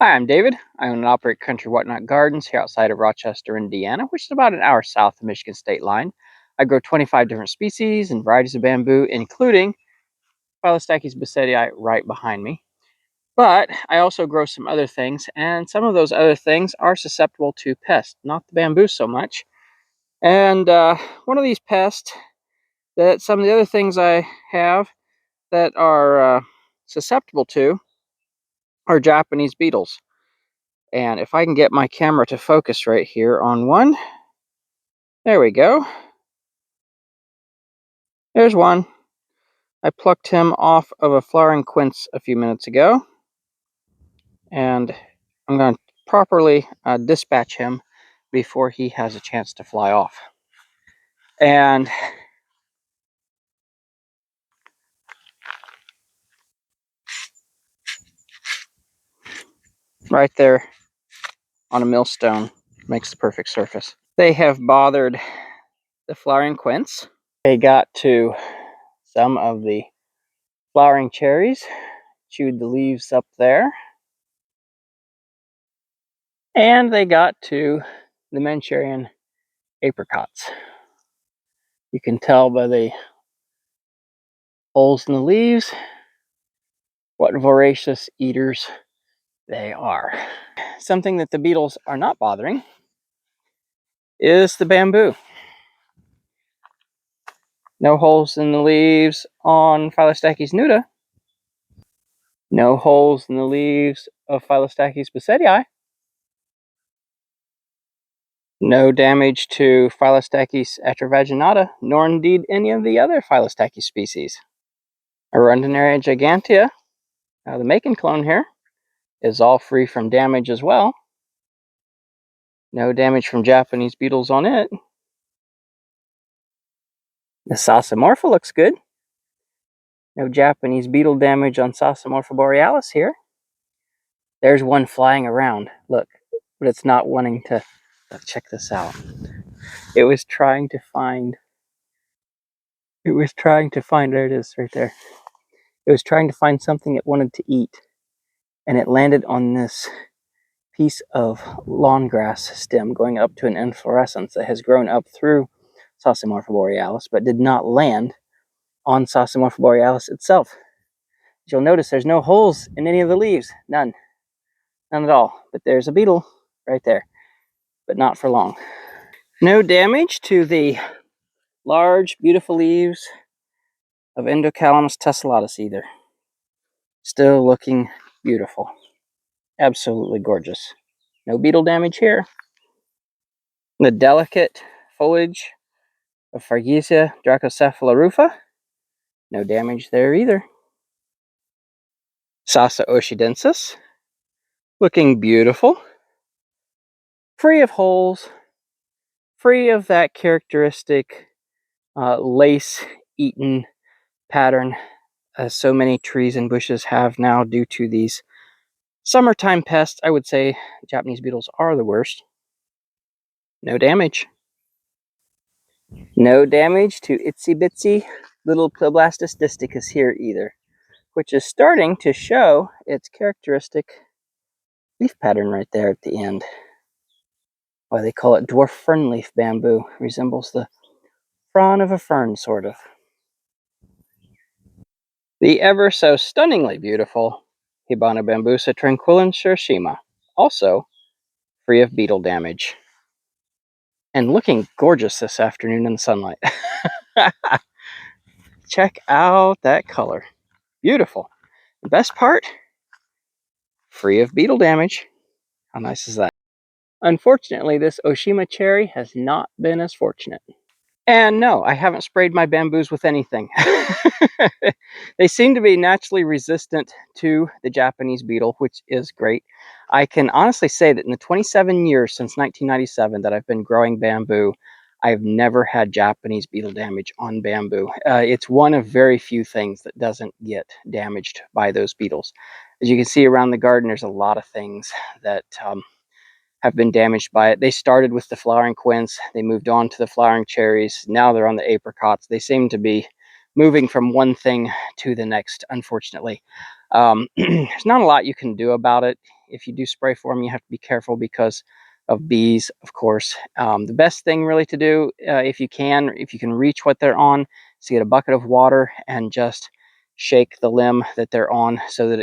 Hi, I'm David. I own and operate Country Whatnot Gardens here outside of Rochester, Indiana, which is about an hour south of the Michigan state line. I grow 25 different species and varieties of bamboo, including Phyllostaches basedii right behind me. But I also grow some other things, and some of those other things are susceptible to pests, not the bamboo so much. And one of these pests that some of the other things I have that are susceptible to are Japanese beetles. And if I can get my camera to focus right here on one, there we go. There's one. I plucked him off of a flowering quince a few minutes ago, and I'm going to properly dispatch him before he has a chance to fly off. And right there on a millstone makes the perfect surface. They have bothered the flowering quince. They got to some of the flowering cherries, chewed the leaves up there, and they got to the Manchurian apricots. You can tell by the holes in the leaves what voracious eaters they are. Something that the beetles are not bothering is the bamboo. No holes in the leaves on Phyllostachys nuda. No holes in the leaves of Phyllostaches basedii. No damage to Phyllostaches atravaginata, nor indeed any of the other Phyllostaches species. Arundinaria gigantea, the Macon clone here, is all free from damage as well. No damage from Japanese beetles on it. The Sasamorpha looks good. No Japanese beetle damage on Sasamorpha borealis here. There's one flying around, look, but it's not wanting to. Check this out. It was trying to find, there it is right there. It was trying to find something it wanted to eat, and it landed on this piece of lawn grass stem going up to an inflorescence that has grown up through Sasamorpha borealis, but did not land on Sasamorpha borealis itself. As you'll notice, there's no holes in any of the leaves, none at all. But there's a beetle right there, but not for long. No damage to the large, beautiful leaves of Endocalamus tessellatus either. Still looking beautiful. Absolutely gorgeous. No beetle damage here. The delicate foliage of Fargesia dracocephala, no damage there either. Sasa ocedensis, looking beautiful. Free of holes, free of that characteristic lace-eaten pattern as so many trees and bushes have now due to these summertime pests. I would say Japanese beetles are the worst. No damage. No damage to itsy bitsy little Ploblastus disticus here either, which is starting to show its characteristic leaf pattern right there at the end. Why they call it dwarf fern leaf bamboo. Resembles the frond of a fern, sort of. The ever so stunningly beautiful Hibana bambusa tranquillans Shirashima, also free of beetle damage. And looking gorgeous this afternoon in the sunlight. Check out that color. Beautiful. The best part, free of beetle damage. How nice is that? Unfortunately, this Oshima cherry has not been as fortunate. And no, I haven't sprayed my bamboos with anything. They seem to be naturally resistant to the Japanese beetle, which is great. I can honestly say that in the 27 years since 1997 that I've been growing bamboo, I've never had Japanese beetle damage on bamboo. It's one of very few things that doesn't get damaged by those beetles. As you can see around the garden, there's a lot of things that have been damaged by it. They started with the flowering quince, they moved on to the flowering cherries, now they're on the apricots. They seem to be moving from one thing to the next, unfortunately. There's not a lot you can do about it. If you do spray for them, you have to be careful because of bees, of course. The best thing really to do, if you can reach what they're on, is to get a bucket of water and just shake the limb that they're on so that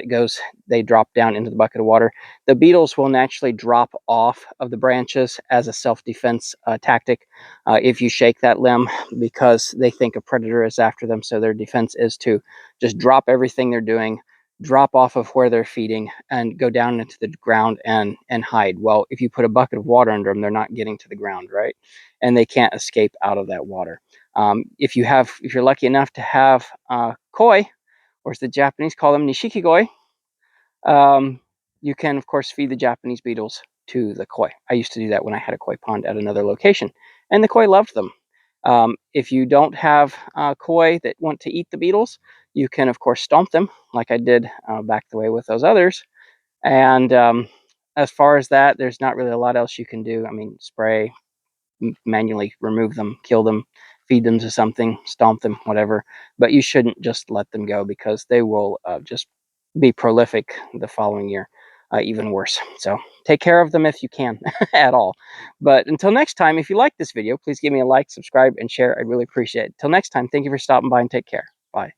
they drop down into the bucket of water. The beetles will naturally drop off of the branches as a self-defense tactic if you shake that limb, because they think a predator is after them. So their defense is to just drop everything they're doing, drop off of where they're feeding, and go down into the ground and hide. Well, if you put a bucket of water under them, they're not getting to the ground, right? And they can't escape out of that water. If you're lucky enough to have koi, or as the Japanese call them, nishikigoi, you can, of course, feed the Japanese beetles to the koi. I used to do that when I had a koi pond at another location, and the koi loved them. If you don't have koi that want to eat the beetles, you can, of course, stomp them, like I did back the way with those others. And as far as that, there's not really a lot else you can do. I mean, spray, manually remove them, kill them, feed them to something, stomp them, whatever. But you shouldn't just let them go, because they will just be prolific the following year, even worse. So take care of them if you can at all. But until next time, if you like this video, please give me a like, subscribe, and share. I'd really appreciate it. Till next time, thank you for stopping by, and take care. Bye.